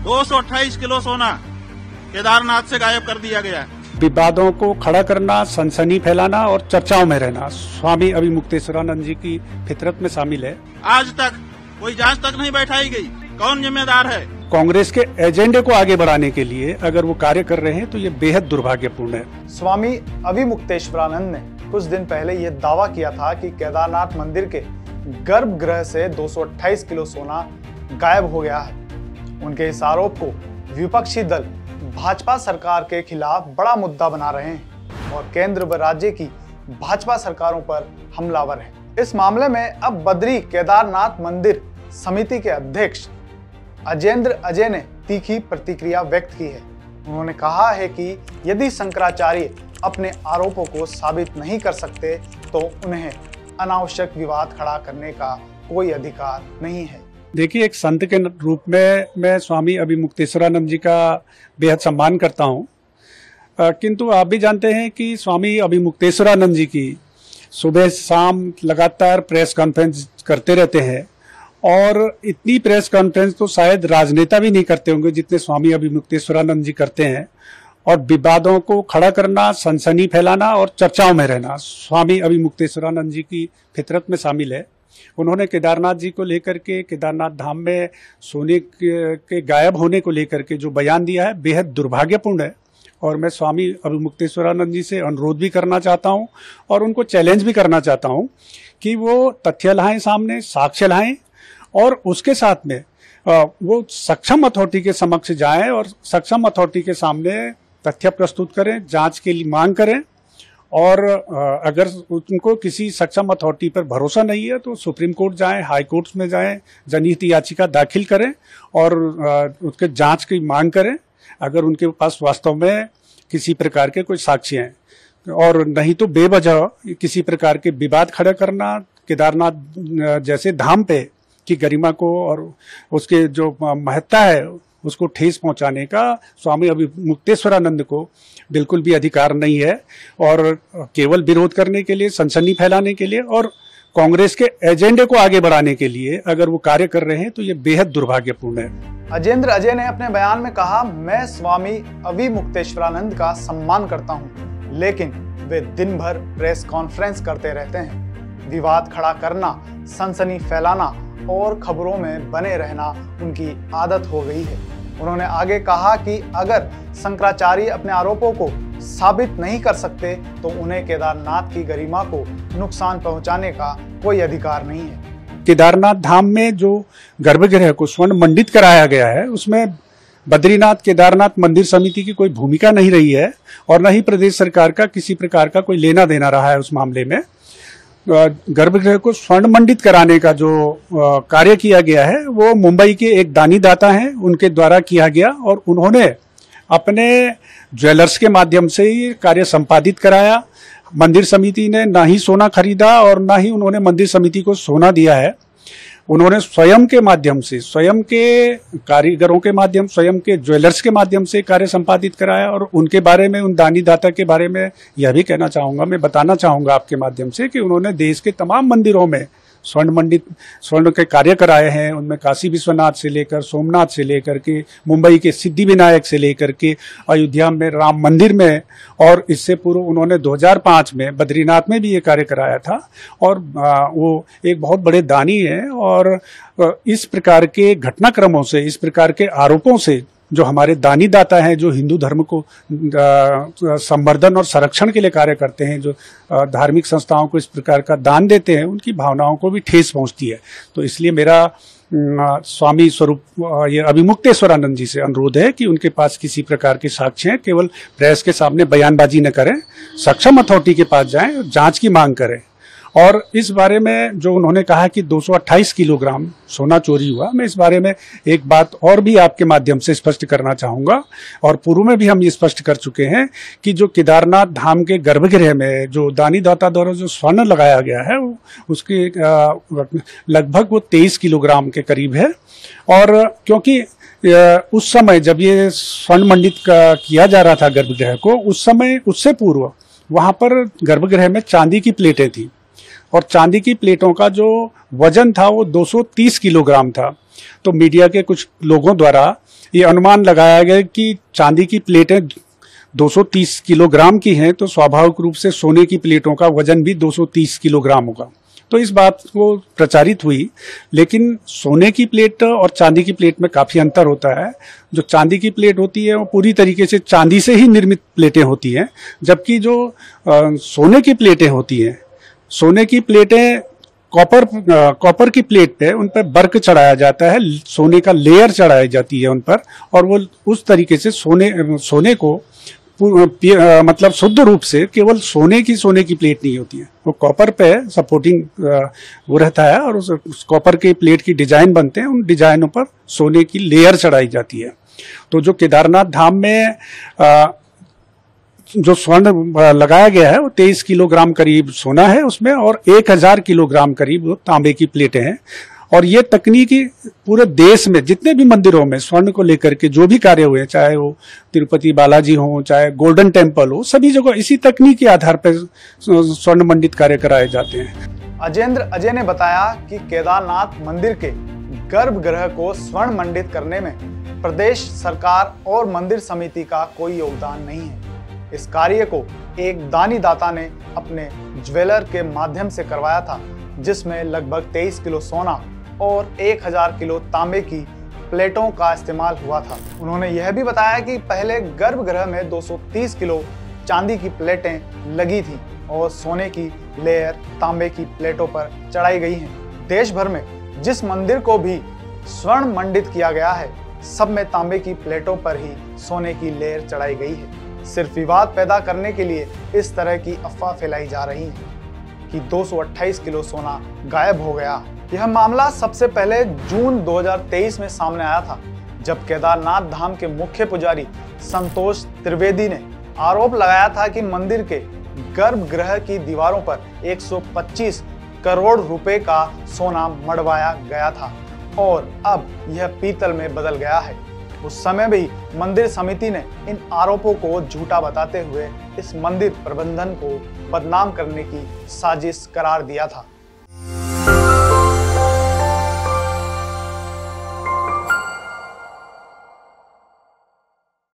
228 kilo सोना केदारनाथ से गायब कर दिया गया है। विवादों को खड़ा करना, सनसनी फैलाना और चर्चाओं में रहना स्वामी अभिमुक्तेश्वरानंद जी की फितरत में शामिल है। आज तक कोई जांच तक नहीं बैठाई गई, कौन जिम्मेदार है? कांग्रेस के एजेंडे को आगे बढ़ाने के लिए अगर वो कार्य कर रहे हैं तो ये बेहद दुर्भाग्यपूर्ण है। स्वामी अभिमुक्तेश्वरानंद ने कुछ दिन पहले ये दावा किया था कि केदारनाथ मंदिर के गर्भगृह से 228 किलो सोना गायब हो गया है। उनके इस आरोप को विपक्षी दल भाजपा सरकार के खिलाफ बड़ा मुद्दा बना रहे हैं और केंद्र व राज्य की भाजपा सरकारों पर हमलावर हैं। इस मामले में अब बद्री केदारनाथ मंदिर समिति के अध्यक्ष अजेंद्र अजय ने तीखी प्रतिक्रिया व्यक्त की है। उन्होंने कहा है कि यदि शंकराचार्य अपने आरोपों को साबित नहीं कर सकते तो उन्हें अनावश्यक विवाद खड़ा करने का कोई अधिकार नहीं है। देखिए, एक संत के रूप में मैं स्वामी अभिमुक्तेश्वरानंद जी का बेहद सम्मान करता हूँ, किंतु आप भी जानते हैं कि स्वामी अभिमुक्तेश्वरानंद जी की सुबह शाम लगातार प्रेस कॉन्फ्रेंस करते रहते हैं और इतनी प्रेस कॉन्फ्रेंस तो शायद राजनेता भी नहीं करते होंगे जितने स्वामी अभिमुक्तेश्वरानंद जी करते हैं। और विवादों को खड़ा करना, सनसनी फैलाना और चर्चाओं में रहना स्वामी अभिमुक्तेश्वरानंद जी की फितरत में शामिल है। उन्होंने केदारनाथ जी को लेकर के, केदारनाथ धाम में सोने के गायब होने को लेकर के जो बयान दिया है बेहद दुर्भाग्यपूर्ण है। और मैं स्वामी अभिमुक्तेश्वरानंद जी से अनुरोध भी करना चाहता हूं और उनको चैलेंज भी करना चाहता हूं कि वो तथ्य लाएं सामने, साक्ष्य लाएं और उसके साथ में वो सक्षम अथॉरिटी के समक्ष जाएं और सक्षम अथॉरिटी के सामने तथ्य प्रस्तुत करें, जांच के लिए मांग करें। और अगर उनको किसी सक्षम अथॉरिटी पर भरोसा नहीं है तो सुप्रीम कोर्ट जाएं, हाई कोर्ट में जाएं, जनहित याचिका दाखिल करें और उसके जांच की मांग करें अगर उनके पास वास्तव में किसी प्रकार के कोई साक्ष्य हैं। और नहीं तो बेवजह किसी प्रकार के विवाद खड़ा करना, केदारनाथ जैसे धाम पे की गरिमा को और उसके जो महत्ता है उसको ठेस पहुंचाने का स्वामी अभिमुक्तेश्वरानंद को बिल्कुल भी अधिकार नहीं है। और केवल विरोध करने के लिए, सनसनी फैलाने के लिए और कांग्रेस के एजेंडे को आगे बढ़ाने के लिए अगर वो कार्य कर रहे हैं तो ये बेहद दुर्भाग्यपूर्ण है। अजेंद्र अजय ने अपने बयान में कहा, मैं स्वामी अभिमुक्तेश्वरानंद का सम्मान करता हूं, लेकिन वे दिन भर प्रेस कॉन्फ्रेंस करते रहते हैं। विवाद खड़ा करना, सनसनी फैलाना और खबरों में बने रहना उनकी आदत हो गई है। उन्होंने आगे कहा कि अगर शंकराचार्य अपने आरोपों को साबित नहीं कर सकते तो उन्हें केदारनाथ की गरिमा को नुकसान पहुंचाने का कोई अधिकार नहीं है। केदारनाथ धाम में जो गर्भगृह को स्वर्ण मंडित कराया गया है उसमें बद्रीनाथ केदारनाथ मंदिर समिति की कोई भूमिका नहीं रही है और न ही प्रदेश सरकार का किसी प्रकार का कोई लेना देना रहा है उस मामले में। गर्भगृह को स्वर्ण मंडित कराने का जो कार्य किया गया है वो मुंबई के एक दानी दाता हैं, उनके द्वारा किया गया और उन्होंने अपने ज्वेलर्स के माध्यम से ही कार्य संपादित कराया। मंदिर समिति ने ना ही सोना खरीदा और ना ही उन्होंने मंदिर समिति को सोना दिया है। उन्होंने स्वयं के माध्यम से, स्वयं के कारीगरों के माध्यम, स्वयं के ज्वेलर्स के माध्यम से कार्य संपादित कराया। और उनके बारे में, उन दानी दाता के बारे में यह भी कहना चाहूंगा, मैं बताना चाहूंगा आपके माध्यम से कि उन्होंने देश के तमाम मंदिरों में स्वर्ण के कार्य कराए हैं। उनमें काशी विश्वनाथ से लेकर, सोमनाथ से लेकर के, मुंबई के सिद्धि विनायक से लेकर के, अयोध्या में राम मंदिर में, और इससे पूर्व उन्होंने 2005 में बद्रीनाथ में भी ये कार्य कराया था। और वो एक बहुत बड़े दानी हैं और इस प्रकार के घटनाक्रमों से, इस प्रकार के आरोपों से जो हमारे दानी दाता हैं, जो हिंदू धर्म को संवर्धन और संरक्षण के लिए कार्य करते हैं, जो धार्मिक संस्थाओं को इस प्रकार का दान देते हैं, उनकी भावनाओं को भी ठेस पहुंचती है। तो इसलिए मेरा स्वामी स्वरूप ये अभिमुक्तेश्वरानंद जी से अनुरोध है कि उनके पास किसी प्रकार के साक्ष्य हैं, केवल प्रेस के सामने बयानबाजी न करें, सक्षम अथॉरिटी के पास जाएं, जांच की मांग करें। और इस बारे में जो उन्होंने कहा कि 228 किलोग्राम सोना चोरी हुआ, मैं इस बारे में एक बात और भी आपके माध्यम से स्पष्ट करना चाहूंगा। और पूर्व में भी हम ये स्पष्ट कर चुके हैं कि जो केदारनाथ धाम के गर्भगृह में जो दानी दाता द्वारा जो स्वर्ण लगाया गया है उसके लगभग वो 23 किलोग्राम के करीब है। और क्योंकि उस समय जब ये स्वर्ण मंडित किया जा रहा था गर्भगृह को, उस समय उससे पूर्व वहां पर गर्भगृह में चांदी की प्लेटें थी और चांदी की प्लेटों का जो वजन था वो 230 किलोग्राम था। तो मीडिया के कुछ लोगों द्वारा ये अनुमान लगाया गया कि चांदी की प्लेटें 230 किलोग्राम की हैं, तो स्वाभाविक रूप से सोने की प्लेटों का वजन भी 230 किलोग्राम होगा। तो इस बात को प्रचारित हुई, लेकिन सोने की प्लेट और चांदी की प्लेट में काफी अंतर होता है। जो चांदी की प्लेट होती है वो पूरी तरीके से चांदी से ही निर्मित प्लेटें होती हैं, जबकि जो सोने की प्लेटें होती हैं, सोने की प्लेटें कॉपर की प्लेट पे उन पर बर्क चढ़ाया जाता है, सोने का लेयर चढ़ाई जाती है उन पर, और वो उस तरीके से सोने को मतलब शुद्ध रूप से केवल सोने की प्लेट नहीं होती है, वो कॉपर पे सपोर्टिंग वो रहता है, और उस कॉपर के प्लेट की डिजाइन बनते हैं, उन डिजाइनों पर सोने की लेयर चढ़ाई जाती है। तो जो केदारनाथ धाम में जो स्वर्ण लगाया गया है वो 23 किलोग्राम करीब सोना है उसमें, और 1000 किलोग्राम करीब तांबे की प्लेटें हैं। और ये तकनीकी पूरे देश में जितने भी मंदिरों में स्वर्ण को लेकर के जो भी कार्य हुए, चाहे वो तिरुपति बालाजी हो, चाहे गोल्डन टेम्पल हो, सभी जगह इसी तकनीक के आधार पर स्वर्ण मंडित कार्य कराए जाते हैं। अजय ने बताया कि केदारनाथ मंदिर के गर्भगृह को स्वर्ण मंडित करने में प्रदेश सरकार और मंदिर समिति का कोई योगदान नहीं है। इस कार्य को एक दानी दाता ने अपने ज्वेलर के माध्यम से करवाया था, जिसमें लगभग 23 किलो सोना और 1000 किलो तांबे की प्लेटों का इस्तेमाल हुआ था। उन्होंने यह भी बताया कि पहले गर्भगृह में 230 किलो चांदी की प्लेटें लगी थी और सोने की लेयर तांबे की प्लेटों पर चढ़ाई गई हैं। देश भर में जिस मंदिर को भी स्वर्ण मंडित किया गया है, सब में तांबे की प्लेटों पर ही सोने की लेयर चढ़ाई गई है। सिर्फ विवाद पैदा करने के लिए इस तरह की अफवाह फैलाई जा रही है कि 228 किलो सोना गायब हो गया। यह मामला सबसे पहले जून 2023 में सामने आया था, जब केदारनाथ धाम के मुख्य पुजारी संतोष त्रिवेदी ने आरोप लगाया था कि मंदिर के गर्भगृह की दीवारों पर 125 करोड़ रुपए का सोना मढ़वाया गया था और अब यह पीतल में बदल गया है। उस समय भी मंदिर समिति ने इन आरोपों को झूठा बताते हुए इस मंदिर प्रबंधन को बदनाम करने की साजिश करार दिया था।